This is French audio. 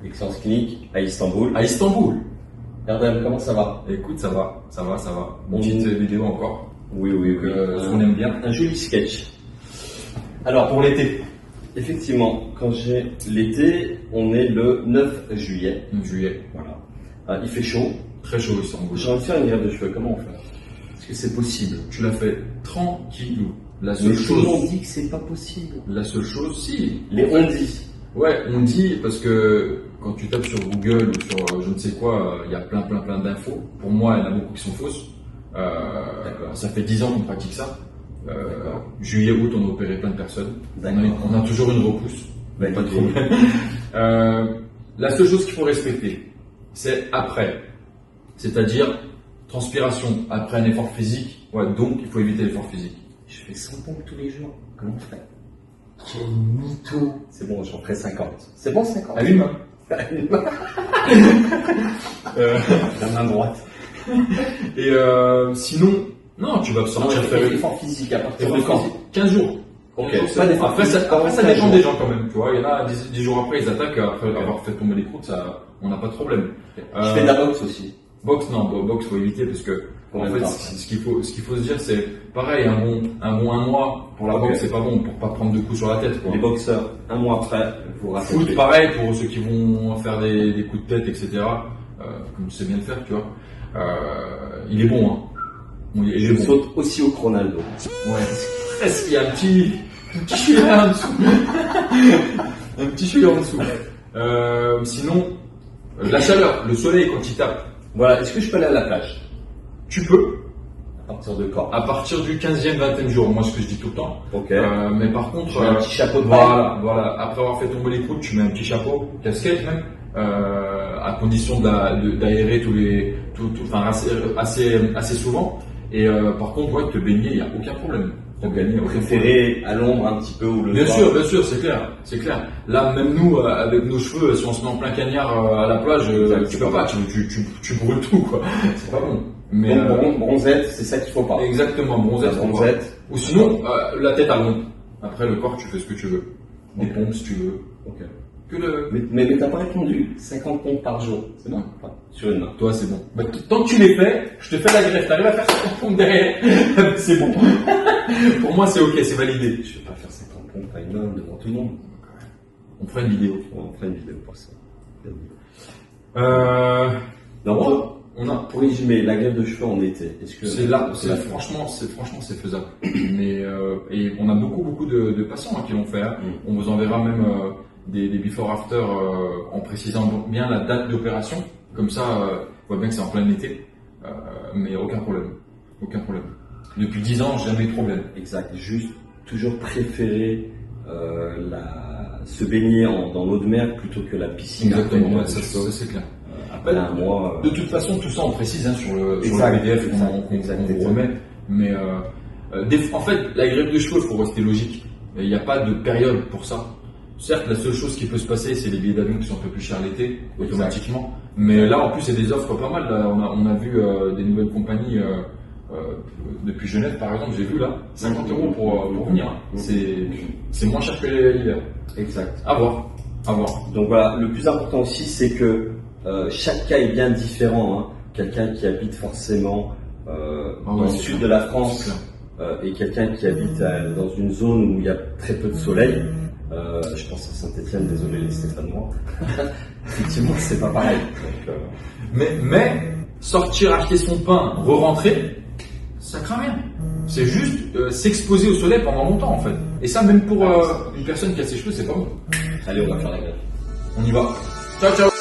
Excellence clinique à Istanbul. À Istanbul. Erdem, comment ça va? Écoute, ça va. Une petite vidéo encore. Oui. Ce qu'on aime bien. Un joli sketch. Alors, pour l'été, effectivement, quand j'ai l'été, on est le 9 juillet. Juillet. Voilà. Il fait chaud. Très chaud Istanbul. J'ai envie de faire une greffe de cheveux. Comment on fait? Est-ce que c'est possible? Tu l'as fait tranquillou. La Mais seule tout le monde chose. dit que c'est pas possible. La seule chose, si. On dit. Ouais, on dit parce que quand tu tapes sur Google ou sur je ne sais quoi, il y a plein d'infos. Pour moi, il y en a beaucoup qui sont fausses. Ça fait 10 ans qu'on pratique ça. Juillet, août, on a opéré plein de personnes. On a toujours une repousse. Pas de problème. La seule chose qu'il faut respecter, c'est après. C'est-à-dire transpiration après un effort physique. Ouais, donc il faut éviter l'effort physique. Je fais 100 pompes tous les jours. Comment on fait? Quel mytho! C'est bon, j'en ferai 50. C'est bon, 50? À une main. La main droite. Et sinon, non, tu vas sortir faire un effort physique à partir de quand? 15 jours. Ok, Pas d'effort. Après, ça dépend des gens quand même. Tu vois, il y en a 10 jours après, ils attaquent après avoir fait tomber les croûtes, on n'a pas de problème. Je fais de la boxe aussi. Boxe, non, boxe, faut éviter parce que en fait, ce qu'il faut se dire, c'est pareil, un mois pour la boxe, c'est pas bon pour pas prendre de coups sur la tête. Quoi. Les boxeurs, un mois après, vous rattrapez. Foot, pareil pour ceux qui vont faire des coups de tête, etc. Comme tu sais bien le faire, tu vois. Il est bon, hein. Je saute aussi au Ronaldo. Ouais. Est-ce qu'il y a un petit chouïa en dessous? Un petit chouïa en dessous. Sinon, la chaleur, le soleil quand il tape. Voilà, est-ce que je peux aller à la plage? Tu peux. À partir de quand? À partir du 15e, 20e jour, moi ce que je dis tout le temps. Ok. Mais par contre, tu mets un petit chapeau de voilà. Après avoir fait tomber les croûtes, tu mets un petit chapeau, casquette même, à condition d'aérer assez souvent. Et par contre, ouais, te baigner, il n'y a aucun problème. Préféré à l'ombre un petit peu ou le soir. Bien sûr, c'est clair. Là, même nous, avec nos cheveux, si on se met en plein cagnard à la plage, tu peux pas, tu brûles tout, quoi. C'est pas bon. Mais donc, bronzette, c'est ça qu'il faut pas. Exactement, bronzette. Ou sinon, la tête à l'ombre. Après, le corps, tu fais ce que tu veux. Des pompes, si tu veux. Ok. Mais t'as pas répondu. 50 pompes par jour. C'est bon. Sur une main. Toi, c'est bon. Bah, tant que tu les fais, je te fais la greffe. T'arrives à faire 50 pompes derrière. C'est bon. Pour moi, c'est ok, c'est validé. Je vais pas faire 50 pompes à une main devant tout le monde. On fera une vidéo. On fera une vidéo pour ça. Pour résumer, la greffe de cheveux en été, est-ce que franchement, c'est faisable. Mais et on a beaucoup de patients qui l'ont fait. On vous enverra même des before after en précisant bien la date d'opération. Comme ça, on voit bien que c'est en plein été. Mais aucun problème. Depuis 10 ans, jamais eu de problème. Exact. Juste toujours préférer se baigner dans l'eau de mer plutôt que la piscine. Exactement. Ça c'est clair. Après un mois. De toute façon, tout ça on précise sur le PDF qu'on vous remet. Mais en fait, la greffe de cheveux, il faut rester logique. Il n'y a pas de période pour ça. Certes, la seule chose qui peut se passer, c'est les billets d'avion qui sont un peu plus chers l'été, automatiquement. Mais là, en plus, il y a des offres pas mal. Là, on a vu des nouvelles compagnies depuis Genève, par exemple. J'ai vu là 50 € pour venir. C'est moins cher que l'hiver. Exact. À voir. Donc voilà, le plus important aussi, c'est que chaque cas est bien différent. Hein. Quelqu'un qui habite forcément dans le sud de la France et quelqu'un qui habite dans une zone où il y a très peu de soleil. Je pense à Saint-Etienne, désolé les Stéphanois. Effectivement, c'est pas pareil. Donc, mais sortir, acheter son pain, re-rentrer, ça craint rien. C'est juste s'exposer au soleil pendant longtemps en fait. Et ça, même pour une personne qui a ses cheveux, c'est pas bon. Allez, on va faire la greffe. On y va. Ciao.